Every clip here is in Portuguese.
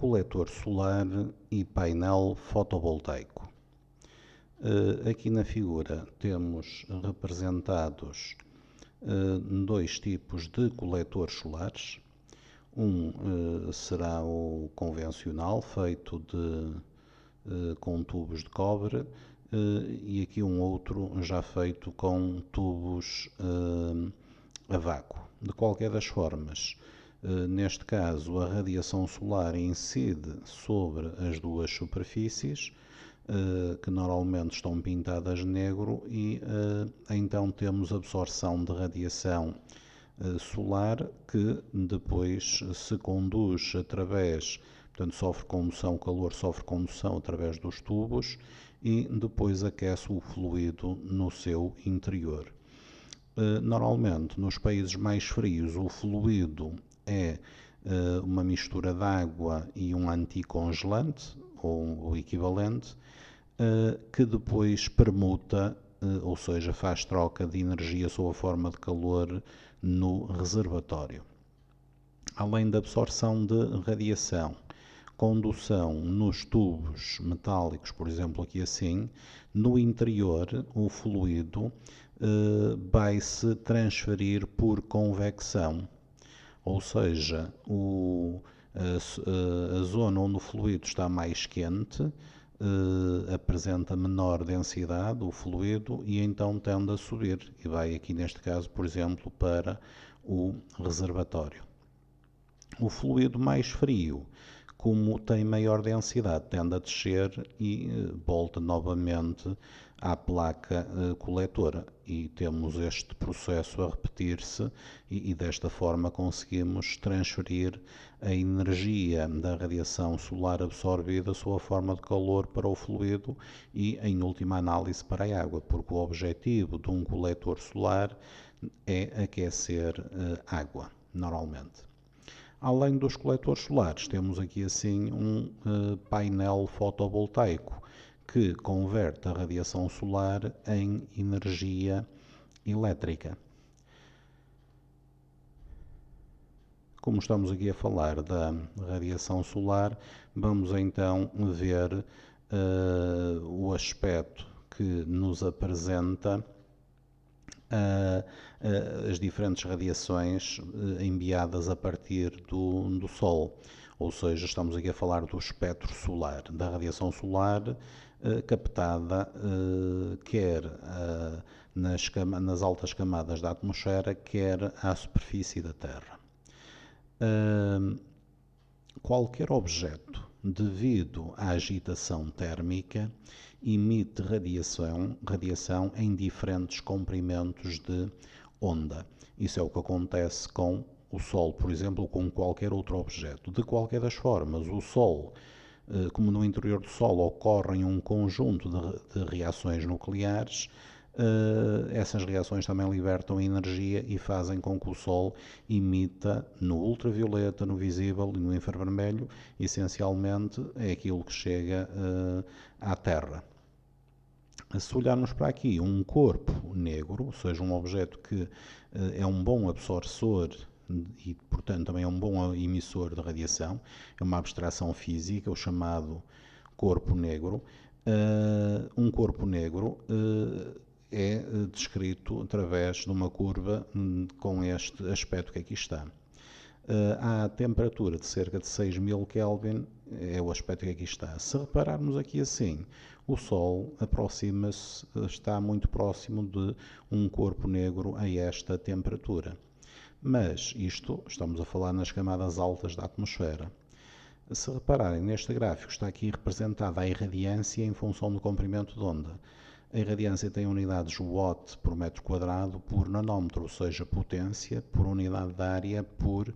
coletor solar e painel fotovoltaico. Aqui na figura temos representados dois tipos de coletores solares. Será o convencional, feito com tubos de cobre, e aqui um outro já feito com tubos a vácuo. De qualquer das formas, neste caso a radiação solar incide sobre as duas superfícies, que normalmente estão pintadas de negro, e então temos absorção de radiação solar que depois se conduz através, portanto sofre condução, o calor sofre condução através dos tubos e depois aquece o fluido no seu interior. Normalmente nos países mais frios o fluido é uma mistura de água e um anticongelante, ou o equivalente, que depois permuta, ou seja, faz troca de energia sob a forma de calor no reservatório. Além da absorção de radiação, condução nos tubos metálicos, por exemplo, aqui assim, no interior o fluido vai-se transferir por convecção, ou seja, a zona onde o fluido está mais quente apresenta menor densidade, o fluido, e então tende a subir, e vai aqui neste caso, por exemplo, para o reservatório. O fluido mais frio, como tem maior densidade, tende a descer e volta novamente à placa coletora, e temos este processo a repetir-se e desta forma conseguimos transferir a energia da radiação solar absorvida sob a forma de calor para o fluido e, em última análise, para a água, porque o objetivo de um coletor solar é aquecer água, normalmente. Além dos coletores solares, temos aqui assim um painel fotovoltaico que converte a radiação solar em energia elétrica. Como estamos aqui a falar da radiação solar, vamos então ver o aspecto que nos apresenta as diferentes radiações enviadas a partir do Sol. Ou seja, estamos aqui a falar do espectro solar, da radiação solar captada quer nas altas camadas da atmosfera, quer à superfície da Terra. Qualquer objeto, devido à agitação térmica, emite radiação em diferentes comprimentos de onda. Isso é o que acontece com o Sol, por exemplo, ou com qualquer outro objeto. De qualquer das formas, o Sol, como no interior do Sol ocorrem um conjunto de reações nucleares, essas reações também libertam energia e fazem com que o Sol emita no ultravioleta, no visível e no infravermelho. Essencialmente é aquilo que chega à Terra. Se olharmos para aqui, um corpo negro, ou seja, um objeto que é um bom absortor e, portanto, também é um bom emissor de radiação, é uma abstração física, o chamado corpo negro. Um corpo negro é descrito através de uma curva com este aspecto que aqui está. À temperatura de cerca de 6.000 Kelvin, é o aspecto que aqui está. Se repararmos aqui assim, o Sol aproxima-se, está muito próximo de um corpo negro a esta temperatura. Mas isto, estamos a falar nas camadas altas da atmosfera. Se repararem, neste gráfico está aqui representada a irradiância em função do comprimento de onda. A irradiância tem unidades watt por metro quadrado por nanómetro, ou seja, potência por unidade de área por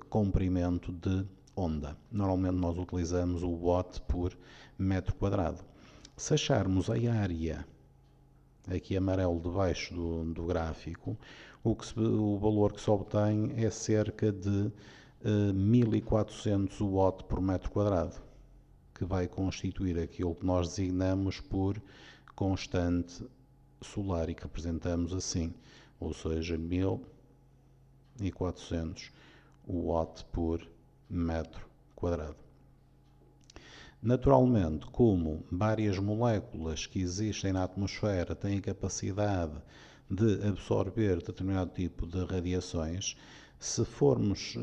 comprimento de onda. Normalmente nós utilizamos o watt por metro quadrado. Se acharmos a área, aqui amarelo debaixo do gráfico, o valor que se obtém é cerca de 1400 watt por metro quadrado, que vai constituir aquilo que nós designamos por constante solar e que representamos assim, ou seja, 1400 watt por metro quadrado. Naturalmente, como várias moléculas que existem na atmosfera têm a capacidade de absorver determinado tipo de radiações, se formos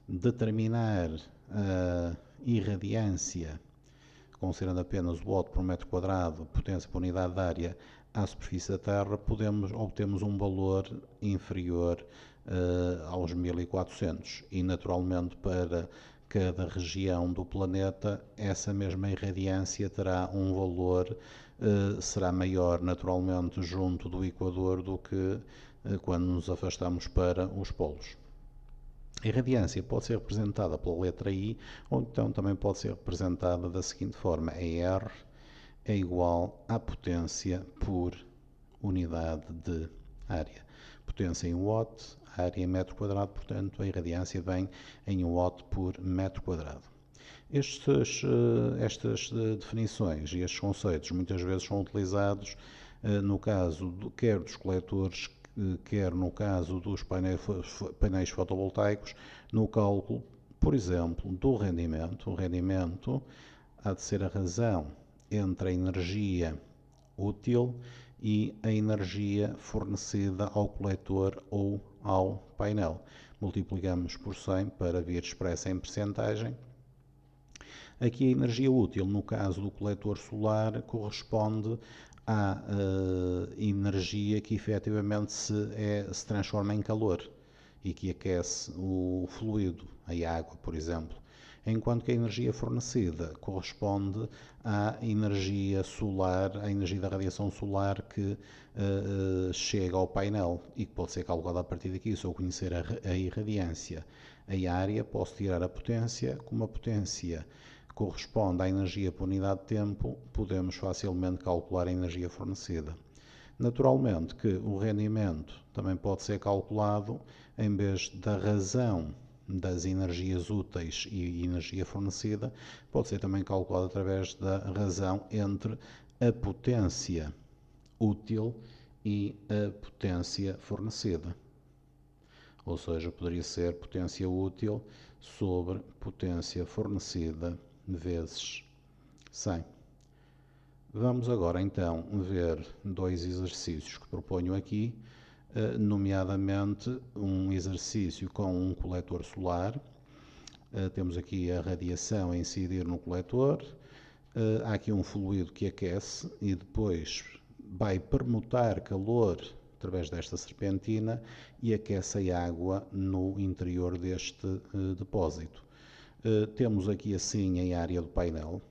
determinar a irradiância, considerando apenas o watt por metro quadrado, potência por unidade de área, à superfície da Terra, obtemos um valor inferior aos 1400 e naturalmente para cada região do planeta essa mesma irradiância terá um valor, será maior naturalmente junto do Equador do que quando nos afastamos para os polos. A irradiância pode ser representada pela letra I ou então também pode ser representada da seguinte forma: R é igual à potência por unidade de área. Potência em watt, área em metro quadrado, portanto a irradiância vem em watt por metro quadrado. Estas definições e estes conceitos muitas vezes são utilizados no caso quer dos coletores, quer no caso dos painéis fotovoltaicos, no cálculo, por exemplo, do rendimento. O rendimento há de ser a razão entre a energia útil e a energia fornecida ao coletor ou ao painel. Multiplicamos por 100 para vir expressa em percentagem. Aqui a energia útil, no caso do coletor solar, corresponde à energia que efetivamente se transforma em calor e que aquece o fluido, a água, por exemplo. Enquanto que a energia fornecida corresponde à energia solar, à energia da radiação solar que chega ao painel e que pode ser calculada a partir daqui. Se eu conhecer a irradiância, a área, posso tirar a potência. Como a potência corresponde à energia por unidade de tempo, podemos facilmente calcular a energia fornecida. Naturalmente que o rendimento também pode ser calculado em vez da razão das energias úteis e energia fornecida, pode ser também calculado através da razão entre a potência útil e a potência fornecida. Ou seja, poderia ser potência útil sobre potência fornecida vezes 100. Vamos agora então ver dois exercícios que proponho aqui, nomeadamente um exercício com um coletor solar. Temos aqui a radiação a incidir no coletor, há aqui um fluido que aquece e depois vai permutar calor através desta serpentina e aquece a água no interior deste depósito. Temos aqui assim a área do painel.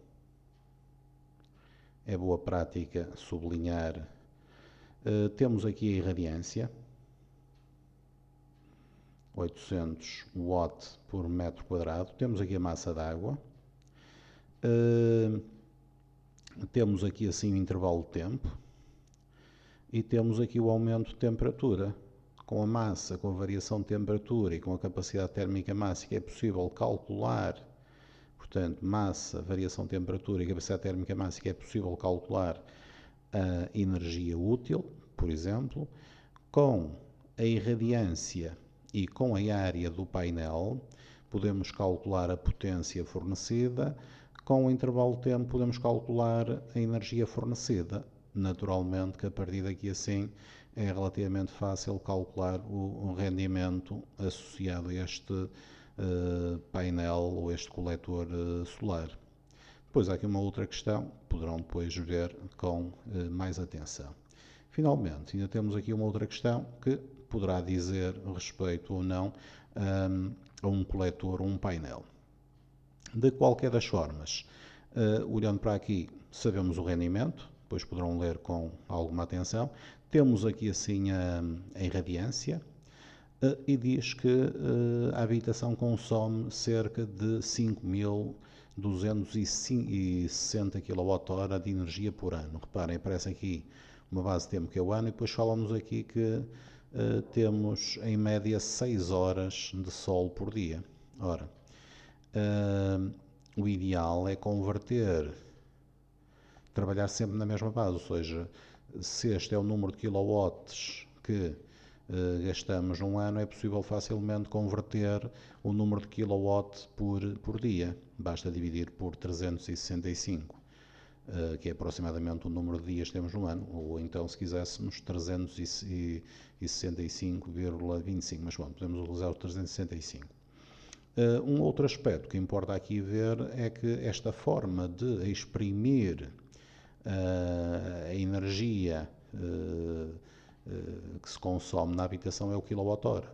É boa prática sublinhar. Temos aqui a irradiância, 800 watt por metro quadrado. Temos aqui a massa d'água. Temos aqui assim o intervalo de tempo. E temos aqui o aumento de temperatura. Com a massa, com a variação de temperatura e com a capacidade térmica máxima é possível calcular, portanto, massa, variação de temperatura e capacidade térmica máxima é possível calcular a energia útil, por exemplo, com a irradiância e com a área do painel, podemos calcular a potência fornecida, com o intervalo de tempo podemos calcular a energia fornecida. Naturalmente que a partir daqui assim é relativamente fácil calcular o rendimento associado a este painel ou este coletor solar. Depois há aqui uma outra questão que poderão depois ver com mais atenção. Finalmente, ainda temos aqui uma outra questão que poderá dizer respeito ou não a um coletor ou um painel. De qualquer das formas, olhando para aqui, sabemos o rendimento, depois poderão ler com alguma atenção. Temos aqui assim a irradiância e diz que a habitação consome cerca de 5.260 kWh de energia por ano. Reparem, aparece aqui uma base de tempo que é o ano e depois falamos aqui que temos em média 6 horas de sol por dia. Ora, o ideal é trabalhar sempre na mesma base, ou seja, se este é o número de kilowatts que gastamos num ano, é possível facilmente converter o número de kilowatt por dia. Basta dividir por 365, que é aproximadamente o número de dias que temos no ano, ou então, se quiséssemos, 365,25, mas bom, podemos utilizar o 365. Um outro aspecto que importa aqui ver é que esta forma de exprimir a energia que se consome na habitação é o kWh.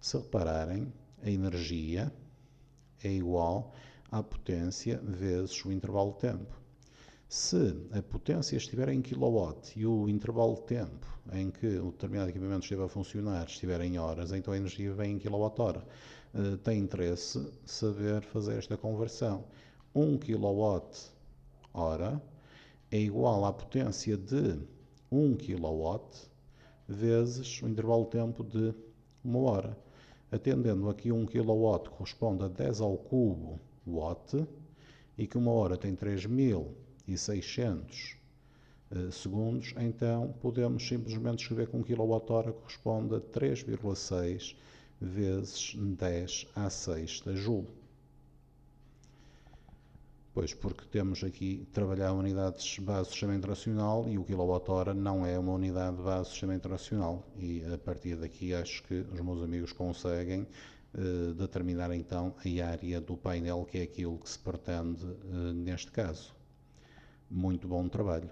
Se repararem, a energia é igual à potência vezes o intervalo de tempo. Se a potência estiver em kW e o intervalo de tempo em que o determinado equipamento esteve a funcionar estiver em horas, então a energia vem em kWh. Tem interesse saber fazer esta conversão. 1 kWh é igual à potência de 1 kW vezes o intervalo de tempo de 1 hora. Atendendo aqui 1 kW corresponde a 10 ao cubo watt e que 1 hora tem 3600 segundos, então podemos simplesmente escrever que 1 kWh corresponde a 3,6 vezes 10 à sexta joule. Pois, porque temos aqui trabalhar unidades base do sistema internacional e o kWh não é uma unidade base do sistema internacional, e a partir daqui acho que os meus amigos conseguem determinar então a área do painel, que é aquilo que se pretende neste caso. Muito bom trabalho.